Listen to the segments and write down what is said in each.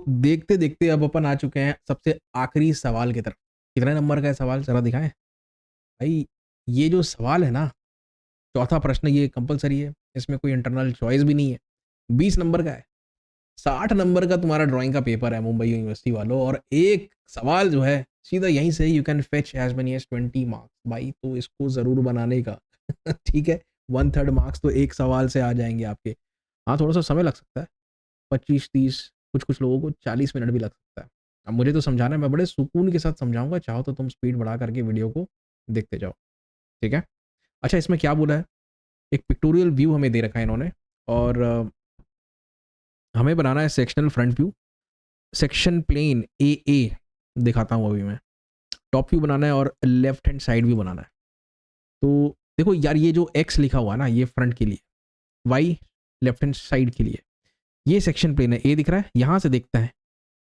देखते देखते अब अपन आ चुके हैं सबसे आखिरी सवाल की तरफ। कितने नंबर का है सवाल जरा दिखाएं भाई। ये जो सवाल है ना, चौथा प्रश्न, ये कंपलसरी है, इसमें कोई इंटरनल चॉइस भी नहीं है। 20 नंबर का है। 60 नंबर का तुम्हारा ड्राइंग का पेपर है मुंबई यूनिवर्सिटी वालों, और एक सवाल जो है सीधा यहीं से you can fetch as many as 20 marks भाई, तो इसको जरूर बनाने का ठीक है। 1/3 मार्क्स तो एक सवाल से आ जाएंगे आपके। हाँ, थोड़ा सा समय लग सकता है, 25-30, कुछ कुछ लोगों को 40 मिनट भी लग सकता है। अब मुझे तो समझाना है, मैं बड़े सुकून के साथ समझाऊंगा, चाहो तो तुम स्पीड बढ़ा करके वीडियो को देखते जाओ, ठीक है। अच्छा, इसमें क्या बोला है, एक पिक्टोरियल व्यू हमें दे रखा है इन्होंने, और हमें बनाना है sectional front view, section plane A A दिखाता हूँ अभी मैं। टॉप व्यू बनाना है और लेफ्ट हैंड साइड व्यू बनाना है। तो देखो यार, ये जो एक्स लिखा हुआ है ना, ये फ्रंट के लिए, वाई लेफ्ट हैंड साइड के लिए। ये सेक्शन प्लेन है, ए दिख रहा है, यहां से देखता है,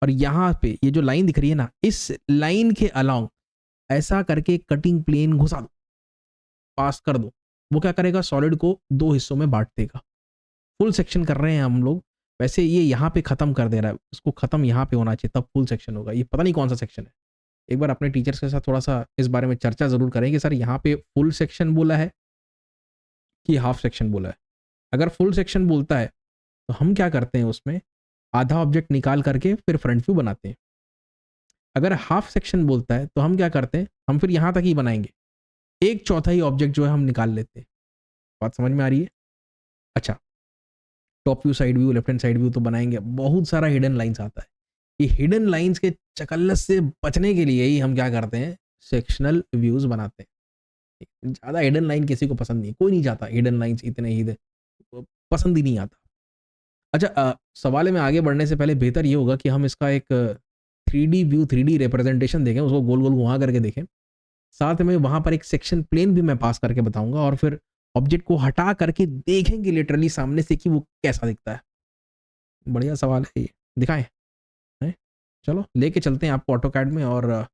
और यहाँ पे ये जो लाइन दिख रही है ना, इस लाइन के अलोंग ऐसा करके कटिंग प्लेन घुसा दो, पास कर दो। वो क्या करेगा, सॉलिड को दो हिस्सों में बांट देगा। फुल सेक्शन कर रहे हैं हम लोग, वैसे ये यहाँ पे खत्म कर दे रहा है, इसको खत्म यहाँ पे होना चाहिए, तब फुल सेक्शन होगा। ये पता नहीं कौन सा सेक्शन है, एक बार अपने टीचर्स के साथ थोड़ा सा इस बारे में चर्चा जरूर करें कि सर यहाँ पे फुल सेक्शन बोला है कि हाफ सेक्शन बोला है। अगर फुल सेक्शन बोलता है तो हम क्या करते हैं, उसमें आधा ऑब्जेक्ट निकाल करके फिर फ्रंट व्यू बनाते हैं। अगर हाफ सेक्शन बोलता है तो हम क्या करते हैं, हम फिर यहाँ तक ही बनाएंगे, एक चौथाई ऑब्जेक्ट जो है हम निकाल लेते हैं। बात समझ में आ रही है? अच्छा, top view, side view, left hand side view तो बनाएंगे, बहुत सारा हिडन लाइंस आता है। ये हिडन लाइंस के चकल्लस से बचने के लिए ही हम क्या करते हैं, सेक्शनल व्यूज बनाते हैं। ज़्यादा हिडन लाइन किसी को पसंद नहीं, कोई नहीं चाहता हिडन लाइंस, इतने ही पसंद ही नहीं आता। अच्छा, सवाल में आगे बढ़ने से पहले बेहतर ये होगा कि हम इसका एक 3D व्यू, 3D रिप्रेजेंटेशन देखें, उसको गोल गोल घुमा करके देखें। साथ में वहां पर एक सेक्शन प्लेन भी मैं पास करके बताऊंगा, और फिर ऑब्जेक्ट को हटा करके देखेंगे लिटरली सामने से कि वो कैसा दिखता है। बढ़िया सवाल है ये, दिखाएं है? चलो लेके चलते हैं आपको ऑटोकैड में, और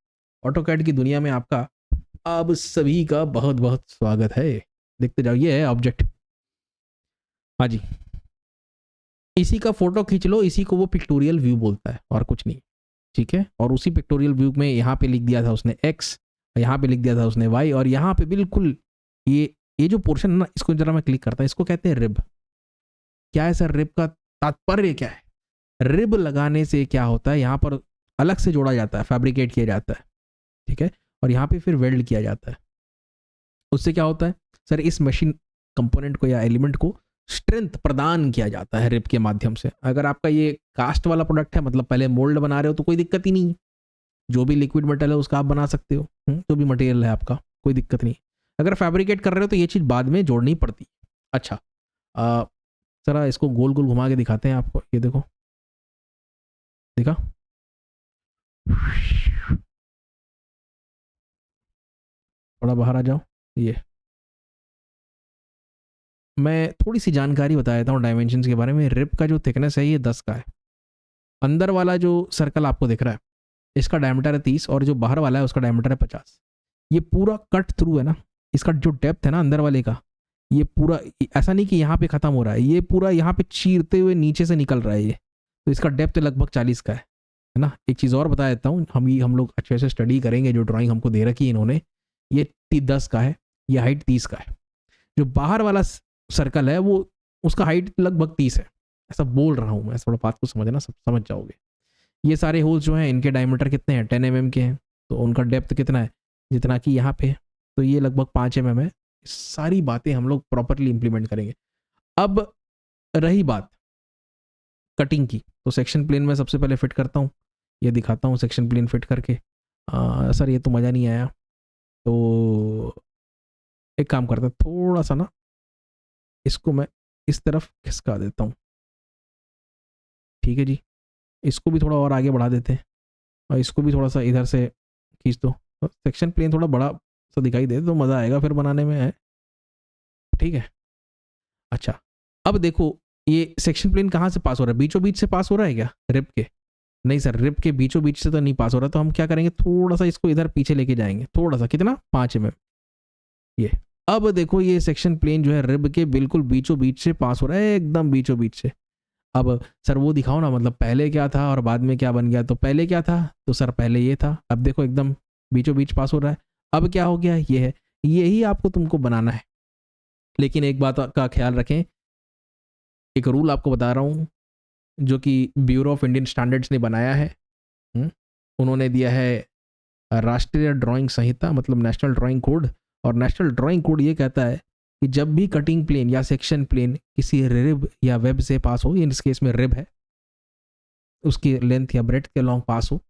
ऑटोकैड की दुनिया में आपका आप सभी का बहुत बहुत स्वागत है। देखते जाओ, ये है ऑब्जेक्ट। हाँ जी, इसी का फोटो खींच लो, इसी को वो पिक्टोरियल व्यू बोलता है और कुछ नहीं, ठीक है। और उसी पिक्टोरियल व्यू में यहाँ पे लिख दिया था उसने एक्स, यहाँ पे लिख दिया था उसने वाई, और यहाँ पे बिल्कुल ये जो पोर्शन है ना, इसको जरा मैं क्लिक करता हूँ, इसको कहते हैं रिब। क्या है सर रिब का तात्पर्य क्या है? रिब लगाने से क्या होता है, यहाँ पर अलग से जोड़ा जाता है, फैब्रिकेट किया जाता है, ठीक है, और यहाँ पे फिर वेल्ड किया जाता है। उससे क्या होता है सर, इस मशीन कंपोनेंट को या एलिमेंट को स्ट्रेंथ प्रदान किया जाता है रिब के माध्यम से। अगर आपका ये कास्ट वाला प्रोडक्ट है, मतलब पहले मोल्ड बना रहे हो, तो कोई दिक्कत ही नहीं है, जो भी लिक्विड मेटल है उसका आप बना सकते हो, जो भी मटेरियल है आपका, कोई दिक्कत नहीं। अगर फैब्रिकेट कर रहे हो तो ये चीज़ बाद में जोड़नी पड़ती। अच्छा, जरा इसको गोल गोल घुमा के दिखाते हैं आपको, ये देखो, देखा? थोड़ा बाहर आ जाओ। ये मैं थोड़ी सी जानकारी बता देता हूँ डायमेंशंस के बारे में। रिब का जो थिकनेस है ये 10 का है। अंदर वाला जो सर्कल आपको दिख रहा है, इसका डायमीटर है 30, और जो बाहर वाला है उसका डायमीटर है 50। ये पूरा कट थ्रू है ना, इसका जो डेप्थ है ना अंदर वाले का, ये पूरा ऐसा नहीं कि यहाँ पे खत्म हो रहा है, ये पूरा यहाँ पे चीरते हुए नीचे से निकल रहा है ये। तो इसका डेप्थ लगभग 40 का है ना। एक चीज़ और बता देता हूँ, हम लोग अच्छे से स्टडी करेंगे जो ड्राइंग हमको दे रखी है इन्होंने, ये 10 का है, ये हाइट 30 का है। जो बाहर वाला सर्कल है वो, उसका हाइट लगभग 30 है। ऐसा बोल रहा हूँ मैं, थोड़ा बात को समझना, सब समझ जाओगे। ये सारे होल्स जो हैं इनके डायमीटर कितने हैं, 10 mm के हैं, तो उनका डेप्थ कितना है, जितना कि यहाँ पे, तो ये लगभग 5 mm है। सारी बातें हम लोग प्रॉपरली इंप्लीमेंट करेंगे। अब रही बात कटिंग की, तो सेक्शन प्लेन में सबसे पहले फिट करता हूँ, ये दिखाता हूँ सेक्शन प्लेन फिट करके। सर ये तो मज़ा नहीं आया, तो एक काम करता, थोड़ा सा ना इसको मैं इस तरफ खिसका देता हूँ, ठीक है जी। इसको भी थोड़ा और आगे बढ़ा देते हैं, और इसको भी थोड़ा सा इधर से खींच दो, तो सेक्शन प्लेन थोड़ा बड़ा सा दिखाई दे तो मज़ा आएगा फिर बनाने में, है ठीक है। अच्छा, अब देखो ये सेक्शन प्लेन कहाँ से पास हो रहा है, बीचों बीच से पास हो रहा है क्या रिब के? नहीं सर, रिब के बीचों बीच से तो नहीं पास हो रहा, तो हम क्या करेंगे, थोड़ा सा इसको इधर पीछे लेके जाएंगे, थोड़ा सा, कितना, 5 mm। ये अब देखो, ये सेक्शन प्लेन जो है रिब के बिल्कुल बीचों बीच से पास हो रहा है, एकदम बीचों बीच से। अब सर वो दिखाओ ना, मतलब पहले क्या था और बाद में क्या बन गया। तो पहले क्या था, तो सर पहले ये था, अब देखो एकदम बीचों बीच पास हो रहा है। अब क्या हो गया, ये है। यही आपको तुमको बनाना है। लेकिन एक बात का ख्याल रखें, एक रूल आपको बता रहा हूँ जो कि ब्यूरो ऑफ इंडियन स्टैंडर्ड्स ने बनाया है। उन्होंने दिया है राष्ट्रीय ड्राइंग संहिता, मतलब नेशनल ड्राइंग कोड। और नेशनल ड्राइंग कोड ये कहता है कि जब भी कटिंग प्लेन या सेक्शन प्लेन किसी रिब या वेब से पास हो, इन इस केस में रिब है, उसकी लेंथ या ब्रेड्थ के लॉन्ग पास हो,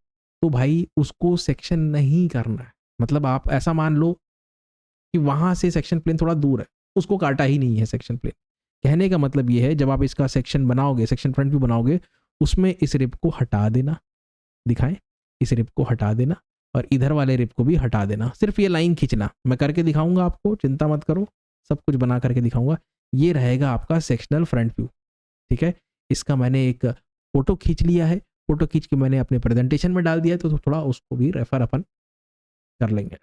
तो भाई उसको सेक्शन नहीं करना है। मतलब आप ऐसा मान लो कि वहां से सेक्शन प्लेन थोड़ा दूर है, उसको काटा ही नहीं है सेक्शन प्लेन। कहने का मतलब ये है, जब आप इसका सेक्शन बनाओगे, सेक्शन फ्रंट व्यू बनाओगे, उसमें इस रिब को हटा देना, दिखाएं, इस रिब को हटा देना और इधर वाले रिब को भी हटा देना। सिर्फ ये लाइन खींचना, मैं करके दिखाऊंगा आपको, चिंता मत करो, सब कुछ बना करके दिखाऊंगा। ये रहेगा आपका सेक्शनल फ्रंट व्यू। ठीक है, इसका मैंने एक फोटो खींच लिया है, फोटो खींच के मैंने अपने प्रेजेंटेशन में डाल दिया है, तो थोड़ा उसको भी रेफर अपन कर लेंगे।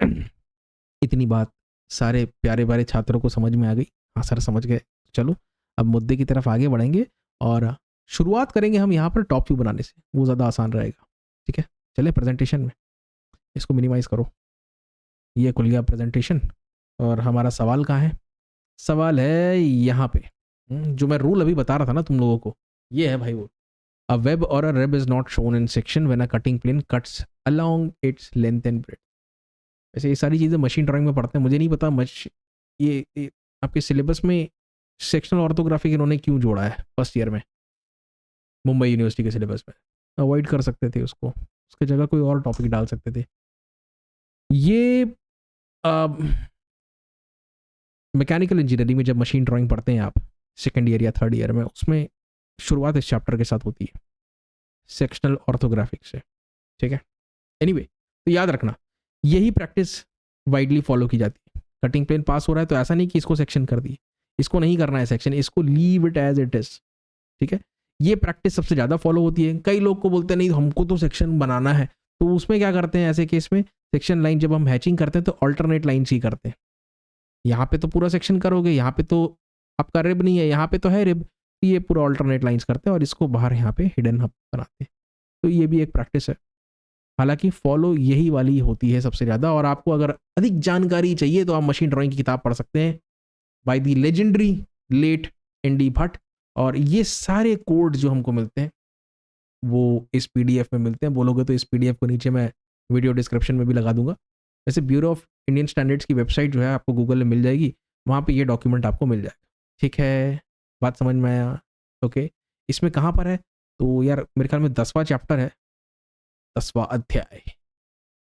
इतनी बात सारे प्यारे प्यारे छात्रों को समझ में आ गई? हाँ सर समझ गए। चलो अब मुद्दे की तरफ आगे बढ़ेंगे और शुरुआत करेंगे हम यहाँ पर टॉप व्यू बनाने से, वो ज़्यादा आसान रहेगा। ठीक है, चले प्रेजेंटेशन में, इसको मिनिमाइज करो। ये खुल गया प्रेजेंटेशन और हमारा सवाल कहाँ है? सवाल है यहाँ पे। जो मैं रूल अभी बता रहा था ना तुम लोगों को, ये है भाई वो। अ वेब और a rib is not shown in section when a cutting plane cuts along its length and breadth. वैसे ये सारी चीज़ें मशीन ड्राइंग में पढ़ते हैं, मुझे नहीं पता ये आपके सिलेबस में सेक्शनल ऑर्थोग्राफी इन्होंने क्यों जोड़ा है फर्स्ट ईयर में, मुंबई यूनिवर्सिटी के सिलेबस में। अवॉइड कर सकते थे उसको, उसकी जगह कोई और टॉपिक डाल सकते थे। ये मैकेनिकल इंजीनियरिंग में जब मशीन ड्राइंग पढ़ते हैं आप सेकेंड ईयर या थर्ड ईयर में, उसमें शुरुआत इस चैप्टर के साथ होती है, सेक्शनल ऑर्थोग्राफिक से। ठीक है, एनीवे तो याद रखना यही प्रैक्टिस वाइडली फॉलो की जाती है। कटिंग प्लेन पास हो रहा है तो ऐसा नहीं कि इसको सेक्शन कर दी, इसको नहीं करना है सेक्शन, इसको leave it as it is. ठीक है, ये प्रैक्टिस सबसे ज़्यादा फॉलो होती है। कई लोग को बोलते हैं नहीं हमको तो सेक्शन बनाना है, तो उसमें क्या करते हैं ऐसे केस में, सेक्शन लाइन जब हम हैचिंग करते हैं तो अल्टरनेट लाइन्स ही करते हैं। यहाँ पे तो पूरा सेक्शन करोगे, यहाँ पे तो आपका रिब नहीं है, यहाँ पे तो है रिब, तो ये पूरा अल्टरनेट लाइन्स करते हैं और इसको बाहर यहाँ पे हिडन हब बनाते हैं। तो ये भी एक प्रैक्टिस है, हालांकि फॉलो यही वाली होती है सबसे ज़्यादा। और आपको अगर अधिक जानकारी चाहिए तो आप मशीन ड्राइंग की किताब पढ़ सकते हैं by the legendary late N D. Bhatt. और ये सारे कोड जो हमको मिलते हैं वो इस पीडीएफ में मिलते हैं। बोलोगे तो इस पीडीएफ को नीचे मैं वीडियो डिस्क्रिप्शन में भी लगा दूंगा। वैसे ब्यूरो ऑफ इंडियन स्टैंडर्ड्स की वेबसाइट जो है आपको गूगल में मिल जाएगी, वहाँ पे ये डॉक्यूमेंट आपको मिल जाएगा। ठीक है, बात समझ में आया? ओके, इसमें कहाँ पर है, तो यार मेरे ख्याल में 10वां चैप्टर है, 10वां अध्याय,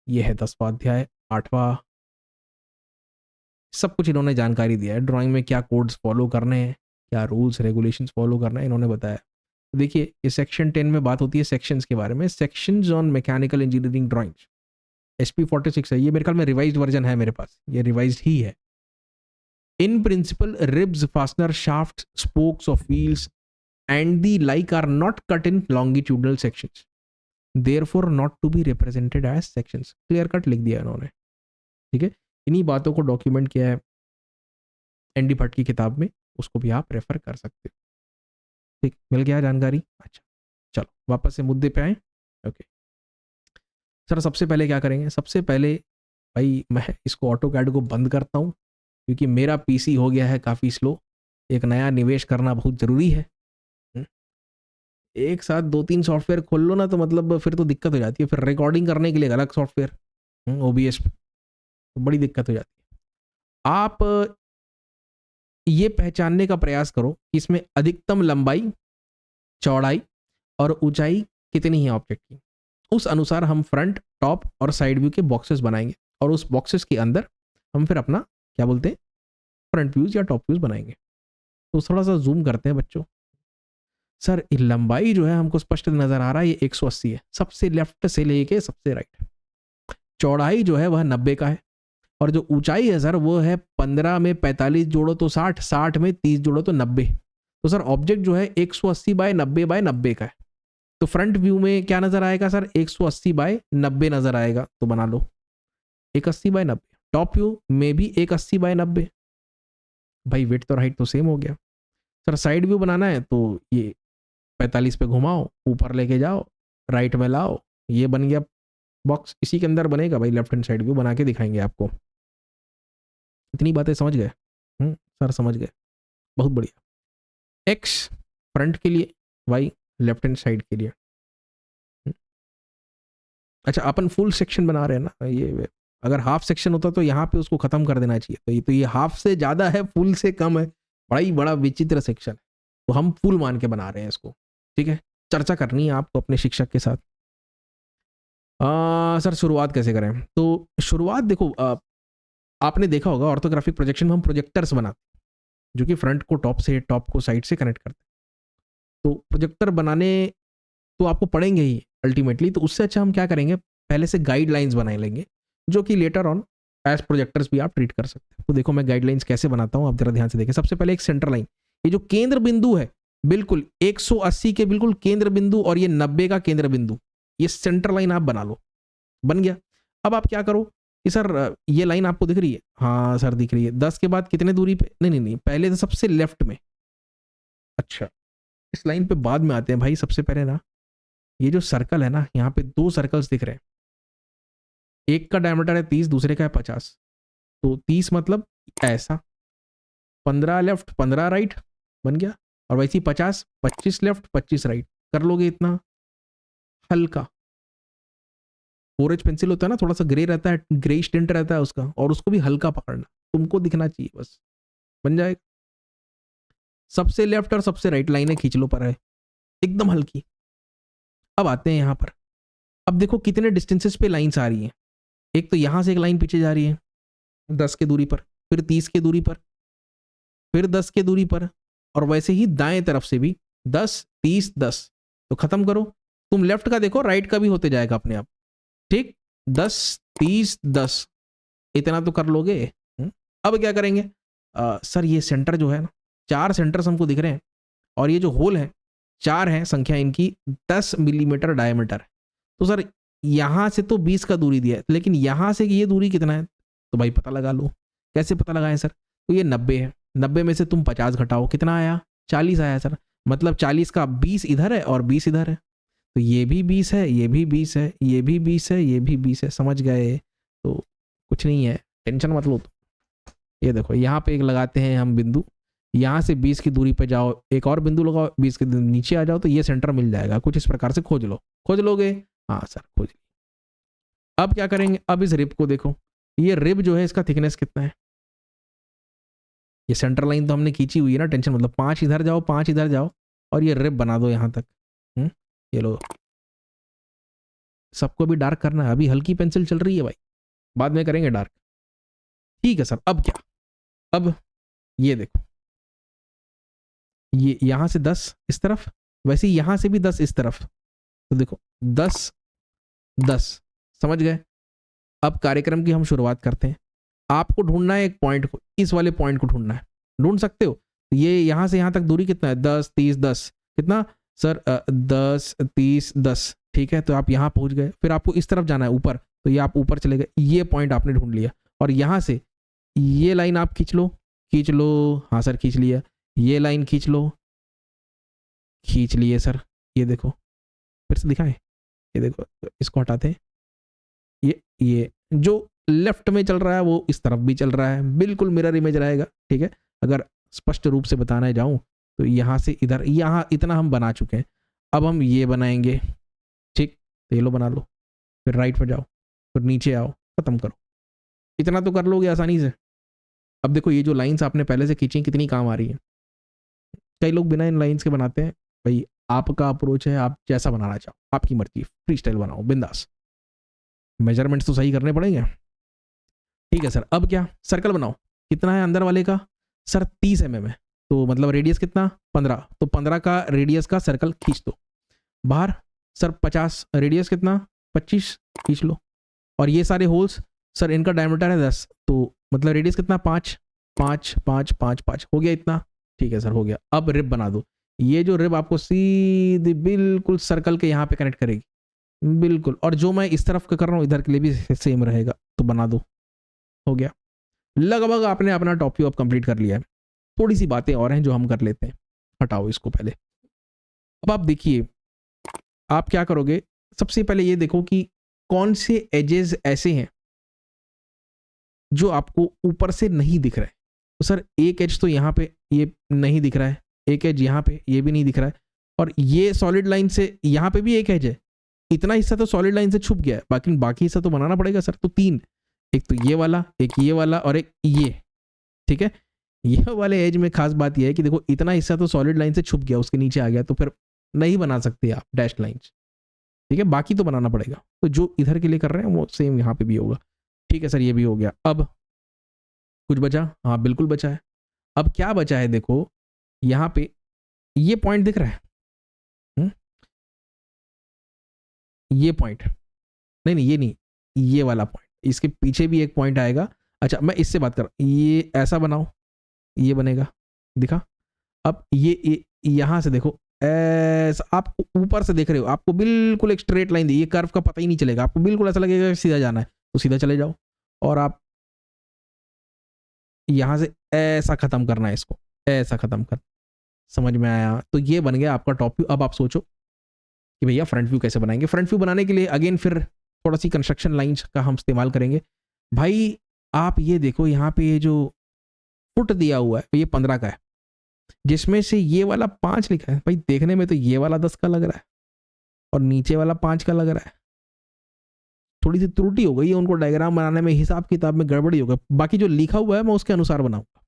ये है 10वां अध्याय, 8वां। सब कुछ इन्होंने जानकारी दिया है, ड्राइंग में क्या कोड्स फॉलो करने हैं, क्या रूल्स रेगुलेशंस फॉलो करना है, इन्होंने बताया। तो देखिए ये सेक्शन 10 में बात होती है सेक्शंस के बारे में, sections on mechanical engineering drawings. SP 46 है, ये मेरे ख्याल में रिवाइज्ड वर्जन है मेरे पास, ये रिवाइज्ड ही है। In principle ribs, fastener, shaft, spokes of wheels and the like are not cut in longitudinal sections, therefore not to be represented as sections. Clear cut लिख दिया इन्होंने। ठीक है, इन्हीं बातों को डॉक्यूमेंट किया है एन.डी. भट्ट की किताब में, उसको भी आप रेफर कर सकते हो। ठीक, मिल गया जानकारी? अच्छा चलो वापस से मुद्दे पे आए। ओके सर, सबसे पहले क्या करेंगे, सबसे पहले भाई मैं इसको ऑटो कैड को बंद करता हूँ क्योंकि मेरा पीसी हो गया है काफ़ी स्लो, एक नया निवेश करना बहुत ज़रूरी है। एक साथ 2-3 सॉफ्टवेयर खोल लो ना तो मतलब फिर तो दिक्कत हो जाती है, फिर रिकॉर्डिंग करने के लिए अलग सॉफ्टवेयर OBS, तो बड़ी दिक्कत हो जाती है। आप ये पहचानने का प्रयास करो कि इसमें अधिकतम लंबाई, चौड़ाई और ऊंचाई कितनी है ऑब्जेक्ट की, उस अनुसार हम फ्रंट, टॉप और साइड व्यू के बॉक्सेस बनाएंगे और उस बॉक्सेस के अंदर हम फिर अपना क्या बोलते हैं फ्रंट व्यूज या टॉप व्यूज बनाएंगे। तो थोड़ा सा जूम करते हैं बच्चों। सर लंबाई जो है हमको स्पष्ट नजर आ रहा है, ये 180 है, सबसे लेफ्ट से लेके सबसे राइट। चौड़ाई जो है वह 90 का है और जो ऊंचाई है सर वो है 15 में 45 जोड़ो तो 60, 60 में 30 जोड़ो तो 90। तो सर ऑब्जेक्ट जो है 180 बाय 90 बाय 90 का है। तो फ्रंट व्यू में क्या नजर आएगा सर, 180 बाय 90 नजर आएगा, तो बना लो 180 बाय 90। टॉप व्यू में भी 180 बाय 90, भाई विड्थ और हाइट तो सेम हो गया। सर साइड व्यू बनाना है तो ये 45 पे घुमाओ, ऊपर लेके जाओ, राइट में लाओ, ये बन गया बॉक्स। इसी के अंदर बनेगा भाई लेफ्ट हैंड साइड व्यू, बना के दिखाएंगे आपको। इतनी बातें समझ गए? सर समझ गए, बहुत बढ़िया। एक्स फ्रंट के लिए, वाई लेफ्ट हैंड साइड के लिए। अच्छा, अपन फुल सेक्शन बना रहे हैं ना, ये अगर हाफ सेक्शन होता तो यहाँ पे उसको खत्म कर देना चाहिए। तो ये हाफ से ज्यादा है, फुल से कम है, बड़ा ही बड़ा विचित्र सेक्शन है, तो हम फुल मान के बना रहे हैं इसको। ठीक है, चर्चा करनी है आपको अपने शिक्षक के साथ। सर शुरुआत कैसे करें? तो शुरुआत देखो, आपने देखा होगा ऑर्थोग्राफिक प्रोजेक्शन में हम प्रोजेक्टर्स बनाते हैं, जो कि फ्रंट को टॉप से, टॉप को साइड से कनेक्ट करते हैं। तो प्रोजेक्टर बनाने तो आपको पड़ेंगे ही अल्टीमेटली, तो उससे अच्छा हम क्या करेंगे, पहले से गाइडलाइंस बना लेंगे, जो कि लेटर ऑन एज प्रोजेक्टर्स भी आप ट्रीट कर सकते हैं। तो देखो मैं गाइडलाइंस कैसे बनाता हूँ, आप जरा ध्यान से देखें। सबसे पहले एक सेंटर लाइन, ये जो केंद्र बिंदु है बिल्कुल 180 के बिल्कुल केंद्र बिंदु, और ये 90 का केंद्र बिंदु, ये सेंटर लाइन आप बना लो। बन गया। अब आप क्या करो कि सर ये लाइन आपको दिख रही है? हाँ सर दिख रही है। 10 के बाद कितने दूरी पे? नहीं, पहले तो सबसे लेफ्ट में। अच्छा, इस लाइन पे बाद में आते हैं भाई। सबसे पहले ना, ये जो सर्कल है ना, यहाँ पे 2 सर्कल्स दिख रहे हैं, एक का डायमीटर है 30, दूसरे का है 50। तो 30 मतलब ऐसा, 15 लेफ्ट 15 राइट, बन गया। और वैसे ही 50, 25 लेफ्ट 25 राइट कर लोगे। इतना हल्का 4H पेंसिल होता है ना, थोड़ा सा ग्रे रहता है, ग्रे टिंट रहता है उसका, और उसको भी हल्का पकड़ना, तुमको दिखना चाहिए बस, बन जाएगा। सबसे लेफ्ट और सबसे राइट लाइनें खींच लो पर है, एकदम हल्की। अब आते हैं यहाँ पर। अब देखो कितने डिस्टेंसेस पे लाइंस आ रही हैं। एक तो यहां से एक लाइन पीछे जा रही है 10 के दूरी पर, फिर 30 के दूरी पर, फिर 10 के दूरी पर, और वैसे ही दाएं तरफ से भी 10 30 10। तो खत्म करो, तुम लेफ्ट का देखो, राइट का भी होते जाएगा अपने आप। ठीक, 10 30 10, इतना तो कर लोगे। अब क्या करेंगे? सर ये सेंटर जो है ना, 4 सेंटर्स हमको दिख रहे हैं, और ये जो होल है 4 है संख्या इनकी, 10 मिलीमीटर डायमीटर। तो सर यहां से तो 20 का दूरी दिया है, लेकिन यहां से ये दूरी कितना है? तो भाई पता लगा लो। कैसे पता लगाएं सर? तो ये 90 है, 90 में से तुम 50 घटाओ, कितना आया? 40 आया सर। मतलब 40 का 20 इधर है और 20 इधर है, तो ये भी 20 है, ये भी 20 है, ये भी 20 है, ये भी 20 है। समझ गए? तो कुछ नहीं है, टेंशन मत लो। ये देखो यहाँ पे एक लगाते हैं हम बिंदु, यहाँ से 20 की दूरी पे जाओ, एक और बिंदु लगाओ, 20 के नीचे आ जाओ, तो ये सेंटर मिल जाएगा। कुछ इस प्रकार से खोज लो। खोज लोगे? हाँ सर खोज लिया। अब क्या करेंगे? अब इस रिब को देखो, ये रिब जो है इसका थिकनेस कितना है? ये सेंटर लाइन तो हमने खींची हुई है ना, टेंशन मतलब 5 इधर जाओ 5 इधर जाओ, और ये रिब बना दो यहाँ तक। ये लो, सबको भी डार्क करना है, अभी हल्की पेंसिल चल रही है भाई, बाद में करेंगे डार्क। ठीक है सर। अब क्या? अब ये देखो, ये यहां से 10 इस तरफ, वैसे ही यहां से भी 10 इस तरफ, तो देखो 10 10। समझ गए? अब कार्यक्रम की हम शुरुआत करते हैं। आपको ढूंढना है एक पॉइंट को, इस वाले पॉइंट को ढूंढना है। ढूंढ सकते हो? ये यहां से यहां तक दूरी कितना है? 10 30 10। कितना सर? 10 30 10। ठीक है, तो आप यहां पहुंच गए। फिर आपको इस तरफ जाना है ऊपर, तो ये आप ऊपर चले गए, ये पॉइंट आपने ढूंढ लिया। और यहां से ये लाइन आप खींच लो, खींच लो। हाँ सर खींच लिया। ये लाइन खींच लो, खींच लिए सर। ये देखो, फिर से दिखाएं, ये देखो, इसको हटाते हैं। ये जो लेफ्ट में चल रहा है वो इस तरफ भी चल रहा है, बिल्कुल मिरर इमेज रहेगा। ठीक है, अगर स्पष्ट रूप से बताना जाऊं तो यहाँ से इधर, यहाँ इतना हम बना चुके हैं। अब हम ये बनाएंगे। ठीक, तो ये लो बना लो, फिर राइट में जाओ, फिर नीचे आओ, खत्म करो। इतना तो कर लोगे आसानी से। अब देखो ये जो लाइंस आपने पहले से खींची कितनी काम आ रही है। कई लोग बिना इन लाइंस के बनाते हैं। भाई आपका अप्रोच है, आप जैसा बनाना चाहो, आपकी मर्जी, फ्री स्टाइल बनाओ बिंदास। मेजरमेंट्स तो सही करने पड़ेंगे। ठीक है सर। अब क्या? सर्कल बनाओ। कितना है अंदर वाले का? सर 30 mm है, तो मतलब रेडियस कितना? 15। तो 15 का रेडियस का सर्कल खींच दो। बाहर सर 50, रेडियस कितना? 25, खींच लो। और ये सारे होल्स सर इनका डायमीटर है 10, तो मतलब रेडियस कितना? 5 5 5 5 5। हो गया इतना? ठीक है सर हो गया। अब रिब बना दो। ये जो रिब आपको सीधी बिल्कुल सर्कल के यहाँ पे कनेक्ट करेगी, बिल्कुल। और जो मैं इस तरफ का कर रहा हूँ इधर के लिए भी सेम रहेगा, तो बना दो। हो गया। लगभग आपने अपना टॉप व्यू अब कंप्लीट कर लिया है। थोड़ी सी बातें और हैं जो हम कर लेते हैं। हटाओ इसको पहले। अब आप देखिए, आप क्या करोगे, सबसे पहले ये देखो कि कौन से एजेस ऐसे हैं जो आपको ऊपर से नहीं दिख रहे हैं। तो सर एक एज तो यहाँ पे ये नहीं दिख रहा है, एक एज यहाँ पे ये भी नहीं दिख रहा है, और ये सॉलिड लाइन से यहाँ पे भी एक एज है। इतना हिस्सा तो सॉलिड लाइन से छुप गया है, बाकी हिस्सा तो बनाना पड़ेगा सर। तो तीन, एक तो ये वाला, एक ये वाला और एक ये, ठीक है। ये वाले एज में खास बात यह है कि देखो इतना हिस्सा तो सॉलिड लाइन से छुप गया, उसके नीचे आ गया, तो फिर नहीं बना सकते आप डैश लाइंस, ठीक है। बाकी तो बनाना पड़ेगा। तो जो इधर के लिए कर रहे हैं वो सेम यहाँ पे भी होगा, ठीक है सर। ये भी हो गया। अब कुछ बचा? हाँ बिल्कुल बचा है। अब क्या बचा है, देखो यहाँ पे ये पॉइंट दिख रहा है, ये पॉइंट, नहीं ये नहीं, ये वाला पॉइंट, इसके पीछे भी एक पॉइंट आएगा। अच्छा मैं इससे बात कर, ये ऐसा बनाओ, ये बनेगा, दिखा। अब ये यहां से देखो, ऐसा आप ऊपर से देख रहे हो, आपको बिल्कुल एक स्ट्रेट लाइन दी, ये कर्व का पता ही नहीं चलेगा, आपको बिल्कुल ऐसा लगेगा सीधा जाना है, तो सीधा चले जाओ। और आप यहां से ऐसा खत्म करना है, इसको ऐसा खत्म कर। समझ में आया? तो ये बन गया आपका टॉप व्यू। अब आप सोचो कि भैया फ्रंट व्यू कैसे बनाएंगे। फ्रंट व्यू बनाने के लिए अगेन फिर थोड़ा सी कंस्ट्रक्शन लाइंस का हम इस्तेमाल करेंगे। भाई आप ये देखो, यहाँ पे ये जो फुट दिया हुआ है ये 15 का है, जिसमें से ये वाला 5 लिखा है। भाई देखने में तो ये वाला 10 का लग रहा है और नीचे वाला 5 का लग रहा है। थोड़ी सी त्रुटि हो गई है, उनको डायग्राम बनाने में, हिसाब किताब में गड़बड़ी होगा। बाकी जो लिखा हुआ है मैं उसके अनुसार बनाऊंगा।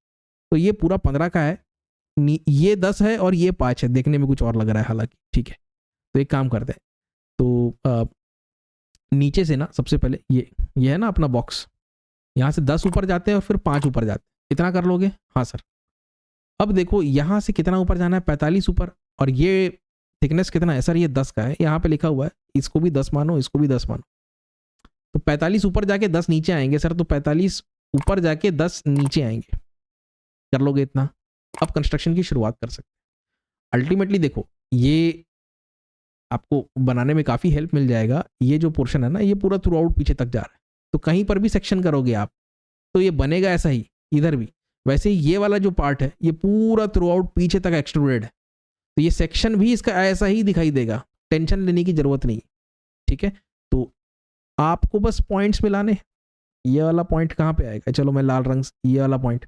तो ये पूरा 15 का है, ये 10 है और ये 5 है। देखने में कुछ और लग रहा है हालांकि, ठीक है। तो एक काम करते हैं, तो नीचे से ना सबसे पहले ये है ना अपना बॉक्स, यहाँ से 10 ऊपर जाते हैं और फिर 5 ऊपर जाते हैं। इतना कर लोगे? हाँ सर। अब देखो यहाँ से कितना ऊपर जाना है, 45 ऊपर, और ये थिकनेस कितना है सर, ये 10 का है, यहाँ पे लिखा हुआ है। इसको भी 10 मानो, इसको भी 10 मानो, तो 45 ऊपर जाके 10 नीचे आएंगे सर। तो 45 ऊपर जाके 10 नीचे आएंगे। कर लोगे इतना? अब कंस्ट्रक्शन की शुरुआत कर सकते हैं। अल्टीमेटली देखो ये आपको बनाने में काफ़ी हेल्प मिल जाएगा। ये जो पोर्शन है ना, ये पूरा थ्रू आउट पीछे तक जा रहा है, तो कहीं पर भी सेक्शन करोगे आप तो ये बनेगा ऐसा ही, इधर भी वैसे ही। ये वाला जो पार्ट है ये पूरा थ्रू आउट पीछे तक एक्सट्रूडेड है, तो ये सेक्शन भी इसका ऐसा ही दिखाई देगा, टेंशन लेने की जरूरत नहीं, ठीक है। तो आपको बस पॉइंट्स मिलाने। ये वाला पॉइंट कहाँ पे आएगा, चलो मैं लाल रंग से, ये वाला पॉइंट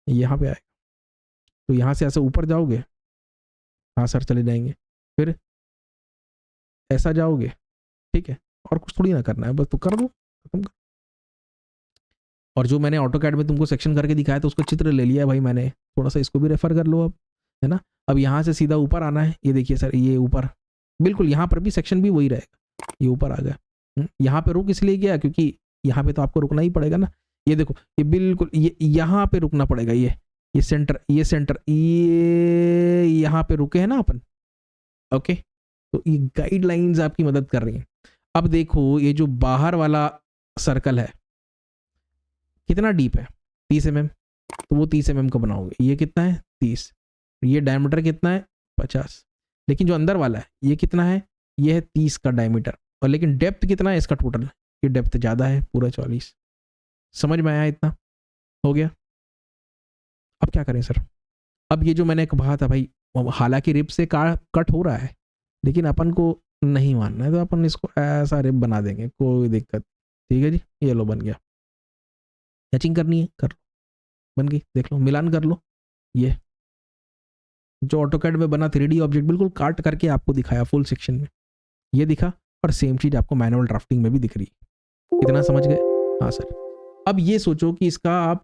यहाँ पे आएगा। तो यहाँ से ऐसे ऊपर जाओगे, हाँ सर चले जाएंगे, फिर ऐसा जाओगे, ठीक है। और कुछ थोड़ी ना करना है, बस तो कर दो, खत्म कर। और जो मैंने ऑटोकैड में तुमको सेक्शन करके दिखाया था उसका चित्र ले लिया है भाई मैंने, थोड़ा सा इसको भी रेफर कर लो अब, है ना। अब यहाँ से सीधा ऊपर आना है। ये देखिए सर, ये ऊपर बिल्कुल यहाँ पर भी सेक्शन भी वही रहेगा, ये ऊपर आ गया। यहाँ पे रुक इसलिए गया क्योंकि यहाँ पे तो आपको रुकना ही पड़ेगा ना। ये देखो ये बिल्कुल ये यहाँ पे रुकना पड़ेगा, ये सेंटर, ये सेंटर, ये यहाँ पे रुके हैं ना अपन, ओके। तो ये गाइडलाइंस आपकी मदद कर रही हैं। अब देखो ये जो बाहर वाला सर्कल है कितना डीप है, 30 mm, तो वो 30 mm का बनाओगे। ये कितना है, 30। ये डायमीटर कितना है, 50। लेकिन जो अंदर वाला है ये कितना है, ये है 30 का डायमीटर, और लेकिन डेप्थ कितना है इसका टोटल, ये डेप्थ ज़्यादा है, पूरा 40। समझ में आया? इतना हो गया। अब क्या करें सर? अब ये जो मैंने कहा था भाई, हालांकि रिब से कट हो रहा है, लेकिन अपन को नहीं मानना है, तो अपन इसको ऐसा रिब बना देंगे, कोई दिक्कत। ठीक है जी, ये लो बन गया। हैचिंग करनी है कर लो, बन गई, देख लो, मिलान कर लो। ये जो ऑटोकैड में बना 3D ऑब्जेक्ट बिल्कुल काट करके आपको दिखाया फुल सेक्शन में, ये दिखा, और सेम चीज आपको मैनुअल ड्राफ्टिंग में भी दिख रही है। इतना समझ गए? हाँ सर। अब ये सोचो कि इसका आप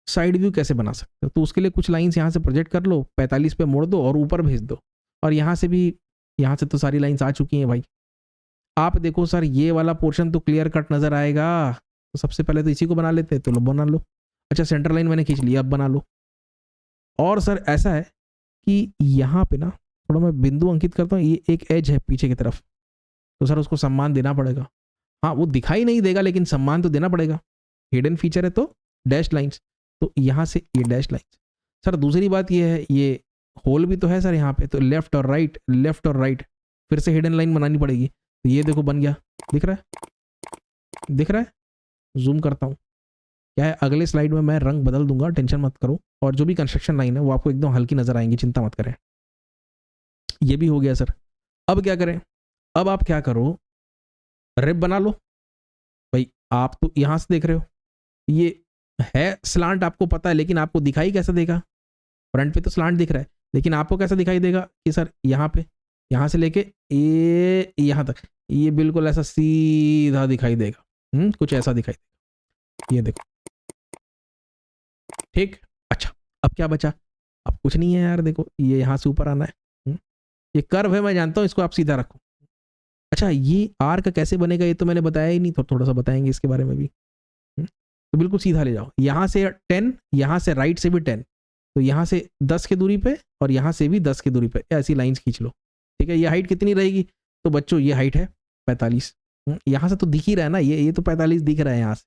साइड व्यू कैसे बना सकते हो, तो उसके लिए कुछ लाइंस यहाँ से प्रोजेक्ट कर लो, 45 पे मोड़ दो और ऊपर भेज दो। और यहाँ से भी, यहाँ से तो सारी लाइंस आ चुकी हैं भाई। आप देखो सर, ये वाला पोर्शन तो क्लियर कट नजर आएगा, तो सबसे पहले तो इसी को बना लेते हैं, तो लो बना लो। अच्छा सेंटर लाइन मैंने खींच लिया, अब बना लो। और सर ऐसा है कि यहाँ पे ना थोड़ा मैं बिंदु अंकित करता हूँ, ये एक एज है पीछे की तरफ, तो सर उसको सम्मान देना पड़ेगा। हाँ वो दिखाई नहीं देगा लेकिन सम्मान तो देना पड़ेगा, हिडन फीचर है तो डैश लाइंस, तो यहाँ से ये डैश लाइंस। सर दूसरी बात ये है, ये होल भी तो है सर यहाँ पे, तो लेफ्ट और राइट, लेफ्ट और राइट, फिर से हिडन लाइन बनानी पड़ेगी। तो ये देखो बन गया, दिख रहा है, दिख रहा है, जूम करता हूँ। क्या है, अगले स्लाइड में मैं रंग बदल दूंगा, टेंशन मत करो, और जो भी कंस्ट्रक्शन लाइन है वो आपको एकदम हल्की नजर आएंगी, चिंता मत करें। ये भी हो गया सर। अब क्या करें? अब आप क्या करो, रिप बना लो। भाई आप तो यहाँ से देख रहे हो, ये है स्लांट, आपको पता है, लेकिन आपको दिखाई कैसा देगा? फ्रंट पे तो स्लांट दिख रहा है, लेकिन आपको कैसा दिखाई देगा कि सर यहाँ पे, यहाँ से लेके ये यहाँ तक, ये बिल्कुल ऐसा सीधा दिखाई देगा। कुछ ऐसा दिखाई देगा, ये देखो। ठीक, अच्छा अब क्या बचा? अब कुछ नहीं है यार, देखो ये यहाँ से ऊपर आना है। ये कर्व है, मैं जानता हूँ, इसको आप सीधा रखो। अच्छा ये आर्क कैसे बनेगा ये तो मैंने बताया ही नहीं, तो थोड़ा सा बताएंगे इसके बारे में भी। तो बिल्कुल सीधा ले जाओ, यहाँ से 10, यहाँ से राइट से भी 10, तो यहाँ से 10 की दूरी पे और यहाँ से भी 10 की दूरी पे ऐसी लाइंस खींच लो। ठीक है, ये हाइट कितनी रहेगी? तो बच्चों ये हाइट है 45। यहाँ से तो दिख ही रहा है ना, ये तो 45 दिख रहा है यहाँ से।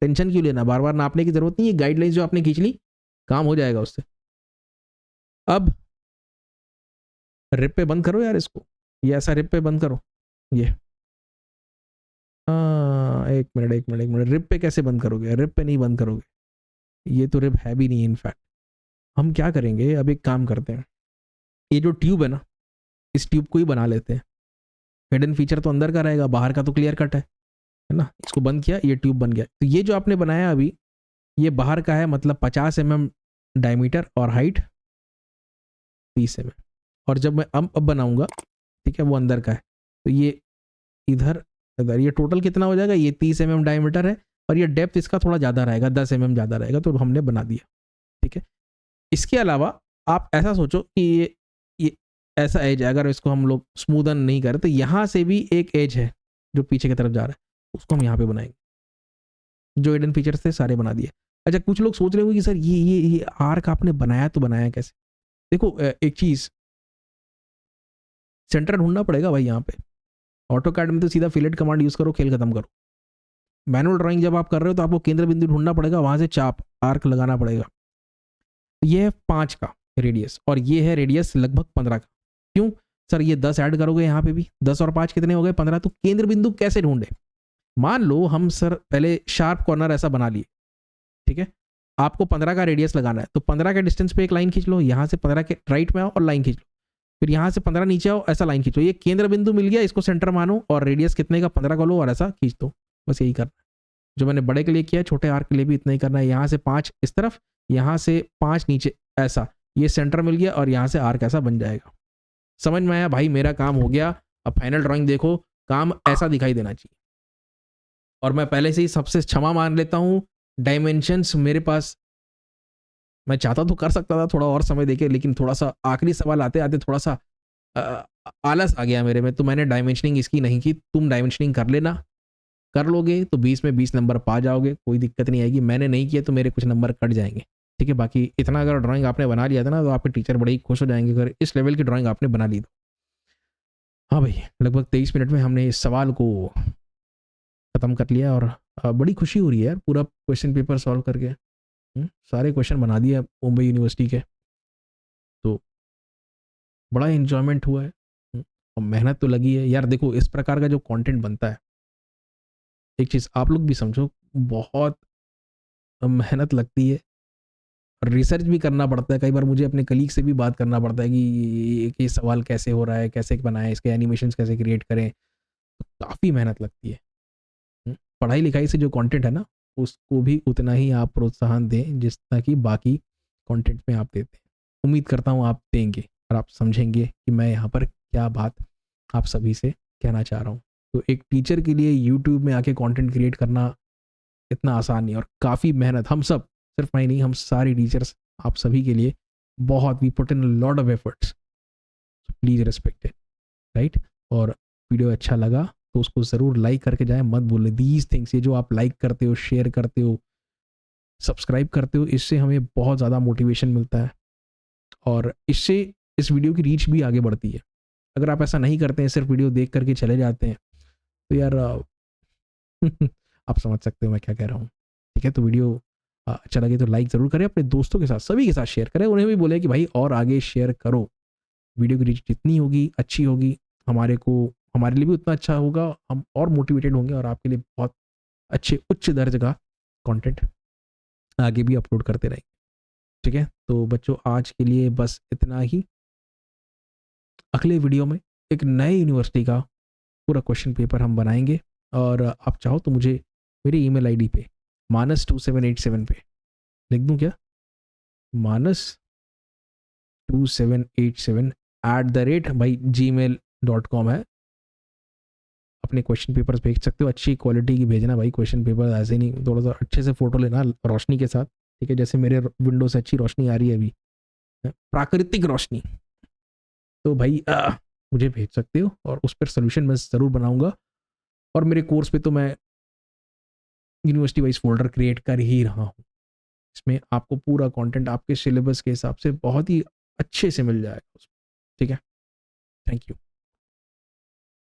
टेंशन क्यों लेना, बार बार नापने की जरूरत नहीं है, गाइडलाइंस जो आपने खींच ली काम हो जाएगा उससे। अब रिप पे बंद करो यार इसको, ये ऐसा रिप पे बंद करो। ये एक मिनट, रिप पे कैसे बंद करोगे? रिप पे नहीं बंद करोगे, ये तो रिप है भी नहीं इनफैक्ट। हम क्या करेंगे, अब एक काम करते हैं, ये जो ट्यूब है ना, इस ट्यूब को ही बना लेते हैं। हिडन फीचर तो अंदर का रहेगा, बाहर का तो क्लियर कट है ना। इसको बंद किया, ये ट्यूब बन गया। तो ये जो आपने बनाया अभी, ये बाहर का है, मतलब 50 mm डायमीटर और हाइट 30 mm। और जब मैं अब बनाऊंगा, ठीक है, वो अंदर का है, तो ये इधर इधर, ये टोटल कितना हो जाएगा? ये 30 mm डायमीटर है और ये डेप्थ इसका थोड़ा ज़्यादा रहेगा, 10 mm ज़्यादा रहेगा, तो हमने बना दिया। ठीक है, इसके अलावा आप ऐसा सोचो कि ये ऐसा एज है, अगर इसको हम लोग स्मूदन नहीं करें तो यहाँ से भी एक एज है जो पीछे की तरफ जा रहा है, उसको हम यहाँ पे बनाएंगे। जो हिडन फीचर्स थे सारे बना दिए। अच्छा कुछ लोग सोच रहे होंगे कि सर ये आर्क आपने बनाया तो बनाया कैसे? देखो एक चीज़, सेंटर ढूंढना पड़ेगा भाई यहाँ पे। ऑटो कैड में तो सीधा फिलेट कमांड यूज़ करो, खेल खत्म करो। मैनुअल ड्राइंग जब आप कर रहे हो तो आपको केंद्र बिंदु ढूंढना पड़ेगा, वहाँ से चाप आर्क लगाना पड़ेगा। ये है 5 का रेडियस और ये है रेडियस लगभग 15 का। क्यों सर? ये 10 ऐड करोगे यहाँ पे भी, 10 और 5 कितने हो गए? 15। तो केंद्र बिंदु कैसे ढूंढे? मान लो हम सर पहले शार्प कॉर्नर ऐसा बना लिए, ठीक है, आपको 15 का रेडियस लगाना है, तो 15 के डिस्टेंस पे एक लाइन खींच लो, यहाँ से 15 के राइट में आओ और लाइन खींच लो, फिर यहाँ से 15 नीचे आओ, ऐसा लाइन खींचो। ये केंद्र बिंदु मिल गया, इसको सेंटर मानो और रेडियस कितने का? 15 का लो और ऐसा खींच दो। बस यही करना है जो मैंने बड़े के लिए किया है, छोटे आर्क के लिए भी इतना ही करना है। यहाँ से 5 इस तरफ, यहाँ से 5 नीचे, ऐसा ये सेंटर मिल गया और यहाँ से आर्क ऐसा बन जाएगा। समझ में आया भाई? मेरा काम हो गया। अब फाइनल ड्राइंग देखो, काम ऐसा दिखाई देना चाहिए। और मैं पहले से ही सबसे क्षमा मान लेता हूँ, डायमेंशंस मेरे पास, मैं चाहता तो कर सकता था थोड़ा और समय देके, लेकिन थोड़ा सा आखिरी सवाल आते आते थोड़ा सा आलस आ गया मेरे में, तो मैंने डायमेंशनिंग इसकी नहीं की। तुम डायमेंशनिंग कर लेना, कर लोगे तो 20 में 20 नंबर पा जाओगे, कोई दिक्कत नहीं आएगी। मैंने नहीं किया तो मेरे कुछ नंबर कट जाएंगे। ठीक है, बाकी इतना अगर ड्राइंग आपने बना लिया था ना, तो आपके टीचर बड़े ही खुश हो जाएंगे अगर इस लेवल की ड्राइंग आपने बना ली तो। हाँ भाई, लगभग 23 मिनट में हमने इस सवाल को ख़त्म कर लिया और बड़ी खुशी हो रही है यार, पूरा क्वेश्चन पेपर सॉल्व करके। सारे क्वेश्चन बना दिए मुंबई यूनिवर्सिटी के, तो बड़ा इन्जॉयमेंट हुआ है। और मेहनत तो लगी है यार। देखो इस प्रकार का जो कंटेंट बनता है, एक चीज़ आप लोग भी समझो, बहुत मेहनत लगती है, रिसर्च भी करना पड़ता है। कई बार मुझे अपने कलीग से भी बात करना पड़ता है कि ये सवाल कैसे हो रहा है, कैसे बनाएं, इसके एनिमेशंस कैसे क्रिएट करें, तो काफ़ी मेहनत लगती है। पढ़ाई लिखाई से जो कंटेंट है ना, उसको भी उतना ही आप प्रोत्साहन दें जितना कि बाकी कंटेंट में आप देते हैं। उम्मीद करता हूँ आप देंगे और आप समझेंगे कि मैं यहाँ पर क्या बात आप सभी से कहना चाह रहा हूँ। तो एक टीचर के लिए यूट्यूब में आके कंटेंट क्रिएट करना इतना आसान नहीं, और काफ़ी मेहनत हम सब, सिर्फ मैं नहीं, हम सारे टीचर्स आप सभी के लिए बहुत, we put in lot of efforts, please respect it, right. और वीडियो अच्छा लगा तो उसको ज़रूर लाइक करके जाएं, मत भूलें दीज थिंग्स। ये जो आप लाइक करते हो, शेयर करते हो, सब्सक्राइब करते हो, इससे हमें बहुत ज़्यादा मोटिवेशन मिलता है और इससे इस वीडियो की रीच भी आगे बढ़ती है। अगर आप ऐसा नहीं करते हैं, सिर्फ वीडियो देख करके चले जाते हैं, तो यार आप समझ सकते हो मैं क्या कह रहा हूँ। ठीक है, तो वीडियो अच्छा लगे तो लाइक ज़रूर करें, अपने दोस्तों के साथ, सभी के साथ शेयर करें, उन्हें भी बोले कि भाई और आगे शेयर करो। वीडियो की रीच जितनी होगी, अच्छी होगी, हमारे लिए भी उतना अच्छा होगा, हम और मोटिवेटेड होंगे और आपके लिए बहुत अच्छे उच्च दर्ज का कंटेंट आगे भी अपलोड करते रहेंगे। ठीक है, तो बच्चों आज के लिए बस इतना ही। अगले वीडियो में एक नए यूनिवर्सिटी का पूरा क्वेश्चन पेपर हम बनाएंगे, और आप चाहो तो मुझे मेरी ईमेल आईडी पे -2787 पे लिख दूं क्या, -2787 @gmail.com है। अपने क्वेश्चन पेपर्स भेज सकते हो, अच्छी क्वालिटी की भेजना भाई, क्वेश्चन पेपर ऐसे नहीं, थोड़ा सा अच्छे से फोटो लेना रोशनी के साथ, ठीक है, जैसे मेरे विंडो से अच्छी रोशनी आ रही है अभी, प्राकृतिक रोशनी। तो भाई मुझे भेज सकते हो, और उस पर सोल्यूशन मैं ज़रूर बनाऊंगा। और मेरे कोर्स पे तो मैं यूनिवर्सिटी वाइज फोल्डर क्रिएट कर ही रहा हूँ, इसमें आपको पूरा कंटेंट आपके सिलेबस के हिसाब से बहुत ही अच्छे से मिल जाएगा। ठीक है, थैंक यू।